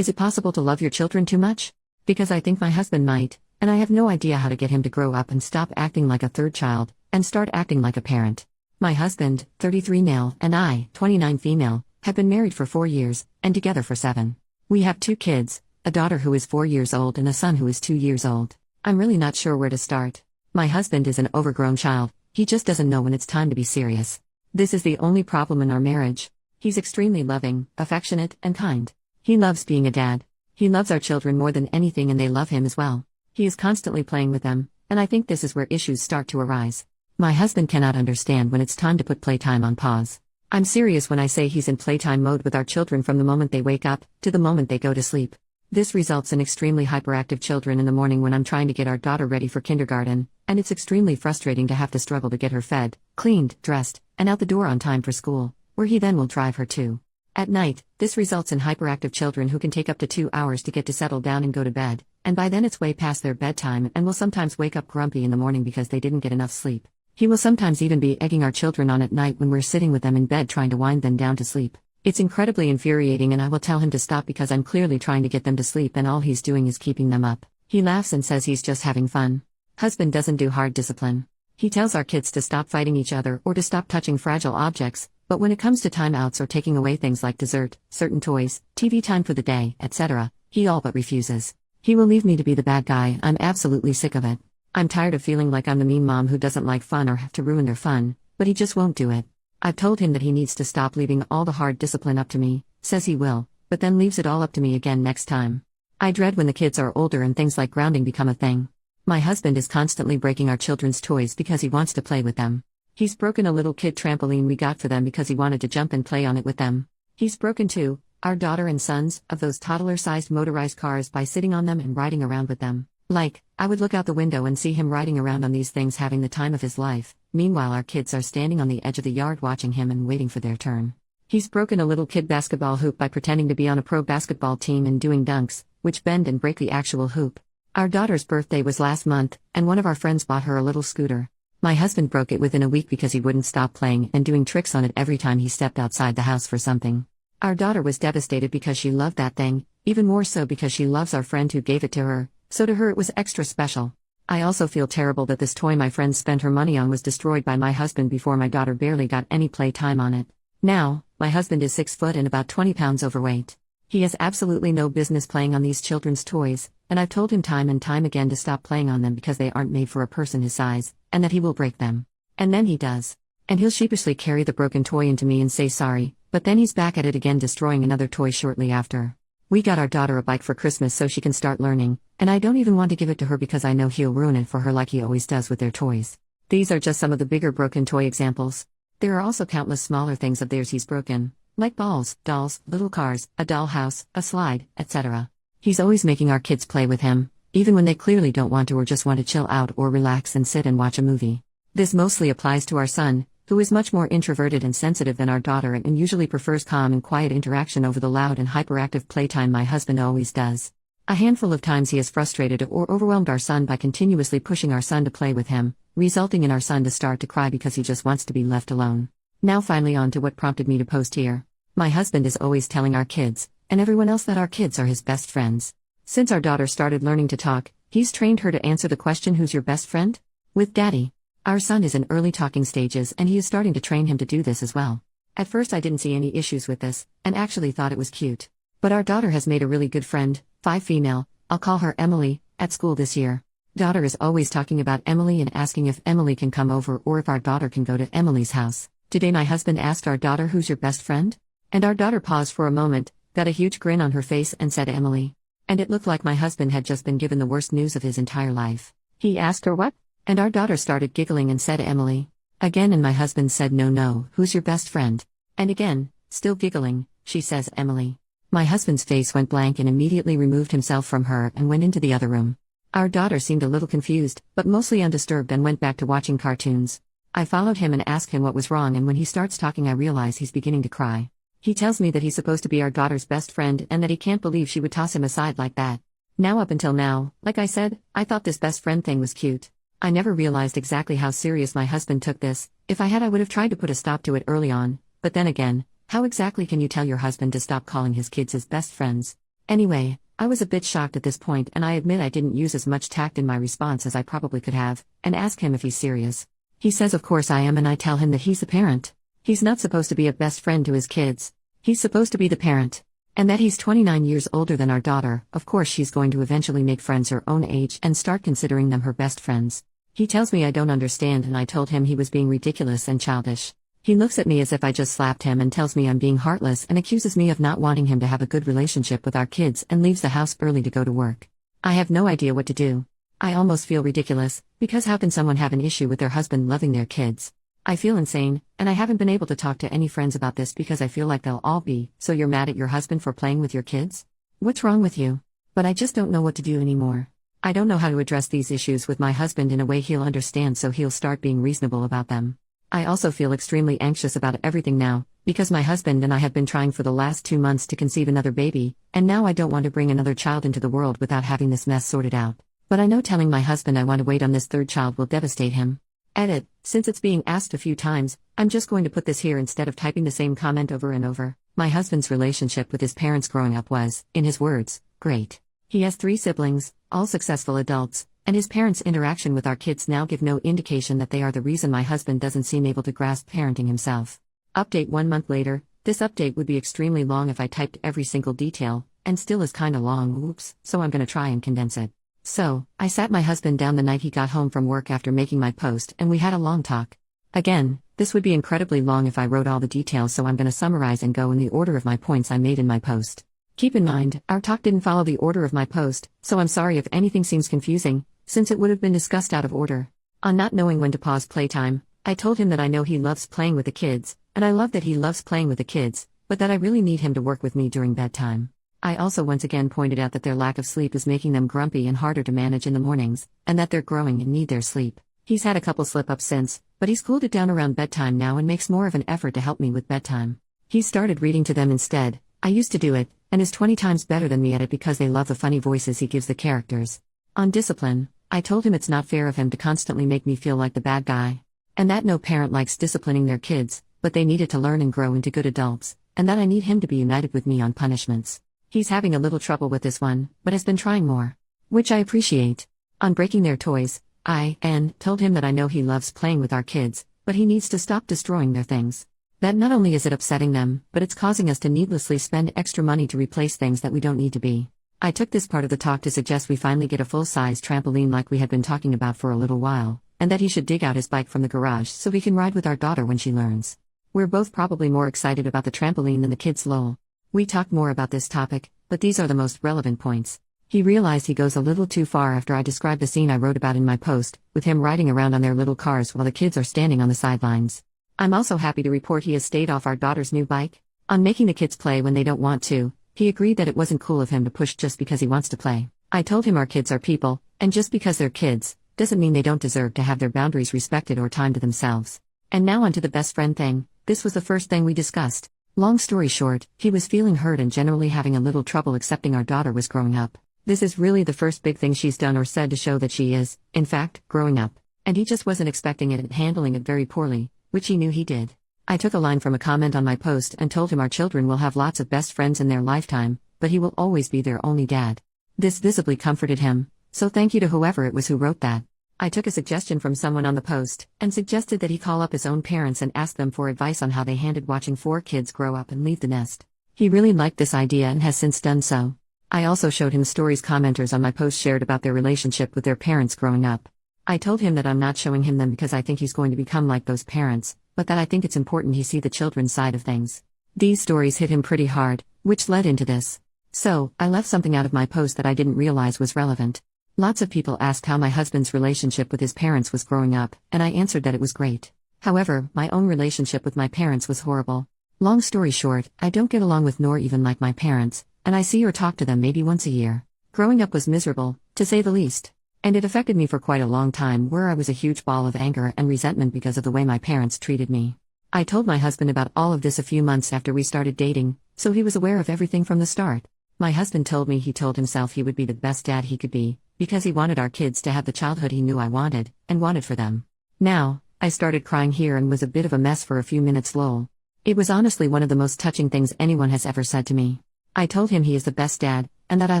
Is it possible to love your children too much? Because I think my husband might, and I have no idea how to get him to grow up and stop acting like a third child, and start acting like a parent. My husband, 33 male, and I, 29 female, have been married for 4 years, and together for 7. We have 2 kids, a daughter who is 4 years old and a son who is 2 years old. I'm really not sure where to start. My husband is an overgrown child, he just doesn't know when it's time to be serious. This is the only problem in our marriage. He's extremely loving, affectionate, and kind. He loves being a dad. He loves our children more than anything and they love him as well. He is constantly playing with them, and I think this is where issues start to arise. My husband cannot understand when it's time to put playtime on pause. I'm serious when I say he's in playtime mode with our children from the moment they wake up, to the moment they go to sleep. This results in extremely hyperactive children in the morning when I'm trying to get our daughter ready for kindergarten, and it's extremely frustrating to have to struggle to get her fed, cleaned, dressed, and out the door on time for school, where he then will drive her to. At night, this results in hyperactive children who can take up to 2 hours to get to settle down and go to bed, and by then it's way past their bedtime and will sometimes wake up grumpy in the morning because they didn't get enough sleep. He will sometimes even be egging our children on at night when we're sitting with them in bed trying to wind them down to sleep. It's incredibly infuriating and I will tell him to stop because I'm clearly trying to get them to sleep and all he's doing is keeping them up. He laughs and says he's just having fun. Husband doesn't do hard discipline. He tells our kids to stop fighting each other or to stop touching fragile objects, but when it comes to timeouts or taking away things like dessert, certain toys, TV time for the day, etc., he all but refuses. He will leave me to be the bad guy. I'm absolutely sick of it. I'm tired of feeling like I'm the mean mom who doesn't like fun or have to ruin their fun, but he just won't do it. I've told him that he needs to stop leaving all the hard discipline up to me, says he will, but then leaves it all up to me again next time. I dread when the kids are older and things like grounding become a thing. My husband is constantly breaking our children's toys because he wants to play with them. He's broken a little kid trampoline we got for them because he wanted to jump and play on it with them. He's broken 2, our daughter and sons, of those toddler-sized motorized cars by sitting on them and riding around with them. Like, I would look out the window and see him riding around on these things having the time of his life, meanwhile our kids are standing on the edge of the yard watching him and waiting for their turn. He's broken a little kid basketball hoop by pretending to be on a pro basketball team and doing dunks, which bend and break the actual hoop. Our daughter's birthday was last month, and one of our friends bought her a little scooter. My husband broke it within a week because he wouldn't stop playing and doing tricks on it every time he stepped outside the house for something. Our daughter was devastated because she loved that thing, even more so because she loves our friend who gave it to her, so to her it was extra special. I also feel terrible that this toy my friend spent her money on was destroyed by my husband before my daughter barely got any play time on it. Now, my husband is 6 foot and about 20 pounds overweight. He has absolutely no business playing on these children's toys, and I've told him time and time again to stop playing on them because they aren't made for a person his size, and that he will break them. And then he does. And he'll sheepishly carry the broken toy into me and say sorry, but then he's back at it again destroying another toy shortly after. We got our daughter a bike for Christmas so she can start learning, and I don't even want to give it to her because I know he'll ruin it for her like he always does with their toys. These are just some of the bigger broken toy examples. There are also countless smaller things of theirs he's broken, like balls, dolls, little cars, a dollhouse, a slide, etc. He's always making our kids play with him, even when they clearly don't want to or just want to chill out or relax and sit and watch a movie. This mostly applies to our son, who is much more introverted and sensitive than our daughter and usually prefers calm and quiet interaction over the loud and hyperactive playtime my husband always does. A handful of times he has frustrated or overwhelmed our son by continuously pushing our son to play with him, resulting in our son to start to cry because he just wants to be left alone. Now finally on to what prompted me to post here. My husband is always telling our kids, and everyone else that our kids are his best friends. Since our daughter started learning to talk, he's trained her to answer the question, "Who's your best friend?" with Daddy. Our son is in early talking stages and he is starting to train him to do this as well. At first I didn't see any issues with this, and actually thought it was cute. But our daughter has made a really good friend, 5 female, I'll call her Emily, at school this year. Daughter is always talking about Emily and asking if Emily can come over or if our daughter can go to Emily's house. Today my husband asked our daughter, "Who's your best friend?" And our daughter paused for a moment, got a huge grin on her face and said Emily. And it looked like my husband had just been given the worst news of his entire life. He asked her what? And our daughter started giggling and said Emily. Again, and my husband said no, who's your best friend? And again, still giggling, she says Emily. My husband's face went blank and immediately removed himself from her and went into the other room. Our daughter seemed a little confused, but mostly undisturbed and went back to watching cartoons. I followed him and asked him what was wrong, and when he starts talking I realize he's beginning to cry. He tells me that he's supposed to be our daughter's best friend and that he can't believe she would toss him aside like that. Now up until now, like I said, I thought this best friend thing was cute. I never realized exactly how serious my husband took this. If I had I would have tried to put a stop to it early on, but then again, how exactly can you tell your husband to stop calling his kids his best friends? Anyway, I was a bit shocked at this point, and I admit I didn't use as much tact in my response as I probably could have, and ask him if he's serious. He says of course I am, and I tell him that he's the parent. He's not supposed to be a best friend to his kids. He's supposed to be the parent. And that he's 29 years older than our daughter. Of course she's going to eventually make friends her own age and start considering them her best friends. He tells me I don't understand, and I told him he was being ridiculous and childish. He looks at me as if I just slapped him and tells me I'm being heartless and accuses me of not wanting him to have a good relationship with our kids and leaves the house early to go to work. I have no idea what to do. I almost feel ridiculous, because how can someone have an issue with their husband loving their kids? I feel insane, and I haven't been able to talk to any friends about this because I feel like they'll all be, "So you're mad at your husband for playing with your kids? What's wrong with you?" But I just don't know what to do anymore. I don't know how to address these issues with my husband in a way he'll understand, so he'll start being reasonable about them. I also feel extremely anxious about everything now, because my husband and I have been trying for the last 2 months to conceive another baby, and now I don't want to bring another child into the world without having this mess sorted out. But I know telling my husband I want to wait on this third child will devastate him. Edit, since it's being asked a few times, I'm just going to put this here instead of typing the same comment over and over. My husband's relationship with his parents growing up was, in his words, great. He has 3 siblings, all successful adults, and his parents' interaction with our kids now give no indication that they are the reason my husband doesn't seem able to grasp parenting himself. Update 1 month later. This update would be extremely long if I typed every single detail, and still is kinda long, oops, so I'm gonna try and condense it. So, I sat my husband down the night he got home from work after making my post, and we had a long talk. Again, this would be incredibly long if I wrote all the details, so I'm gonna summarize and go in the order of my points I made in my post. Keep in mind, our talk didn't follow the order of my post, so I'm sorry if anything seems confusing, since it would have been discussed out of order. On not knowing when to pause playtime, I told him that I know he loves playing with the kids, and I love that he loves playing with the kids, but that I really need him to work with me during bedtime. I also once again pointed out that their lack of sleep is making them grumpy and harder to manage in the mornings, and that they're growing and need their sleep. He's had a couple slip-ups since, but he's cooled it down around bedtime now and makes more of an effort to help me with bedtime. He's started reading to them instead. I used to do it, and is 20 times better than me at it because they love the funny voices he gives the characters. On discipline, I told him it's not fair of him to constantly make me feel like the bad guy. And that no parent likes disciplining their kids, but they needed to learn and grow into good adults, and that I need him to be united with me on punishments. He's having a little trouble with this one, but has been trying more. Which I appreciate. On breaking their toys, I told him that I know he loves playing with our kids, but he needs to stop destroying their things. That not only is it upsetting them, but it's causing us to needlessly spend extra money to replace things that we don't need to be. I took this part of the talk to suggest we finally get a full-size trampoline like we had been talking about for a little while, and that he should dig out his bike from the garage so we can ride with our daughter when she learns. We're both probably more excited about the trampoline than the kids, lol. We talked more about this topic, but these are the most relevant points. He realized he goes a little too far after I described the scene I wrote about in my post, with him riding around on their little cars while the kids are standing on the sidelines. I'm also happy to report he has stayed off our daughter's new bike. On making the kids play when they don't want to, he agreed that it wasn't cool of him to push just because he wants to play. I told him our kids are people, and just because they're kids, doesn't mean they don't deserve to have their boundaries respected or time to themselves. And now onto the best friend thing. This was the first thing we discussed. Long story short, he was feeling hurt and generally having a little trouble accepting our daughter was growing up. This is really the first big thing she's done or said to show that she is, in fact, growing up. And he just wasn't expecting it and handling it very poorly, which he knew he did. I took a line from a comment on my post and told him our children will have lots of best friends in their lifetime, but he will always be their only dad. This visibly comforted him, so thank you to whoever it was who wrote that. I took a suggestion from someone on the post, and suggested that he call up his own parents and ask them for advice on how they handled watching 4 kids grow up and leave the nest. He really liked this idea and has since done so. I also showed him stories commenters on my post shared about their relationship with their parents growing up. I told him that I'm not showing him them because I think he's going to become like those parents, but that I think it's important he see the children's side of things. These stories hit him pretty hard, which led into this. So, I left something out of my post that I didn't realize was relevant. Lots of people asked how my husband's relationship with his parents was growing up, and I answered that it was great. However, my own relationship with my parents was horrible. Long story short, I don't get along with nor even like my parents, and I see or talk to them maybe once a year. Growing up was miserable, to say the least. And it affected me for quite a long time, where I was a huge ball of anger and resentment because of the way my parents treated me. I told my husband about all of this a few months after we started dating, so he was aware of everything from the start. My husband told me he told himself he would be the best dad he could be, because he wanted our kids to have the childhood he knew I wanted, and wanted for them. Now, I started crying here and was a bit of a mess for a few minutes, lol. It was honestly one of the most touching things anyone has ever said to me. I told him he is the best dad, and that I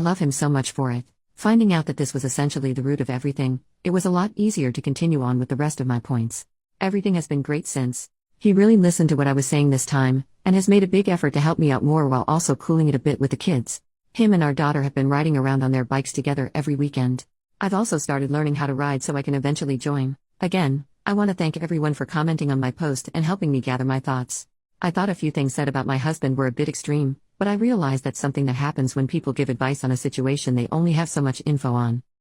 love him so much for it. Finding out that this was essentially the root of everything, it was a lot easier to continue on with the rest of my points. Everything has been great since. He really listened to what I was saying this time, and has made a big effort to help me out more while also cooling it a bit with the kids. Him and our daughter have been riding around on their bikes together every weekend. I've also started learning how to ride so I can eventually join. Again, I want to thank everyone for commenting on my post and helping me gather my thoughts. I thought a few things said about my husband were a bit extreme, but I realized that's something that happens when people give advice on a situation they only have so much info on.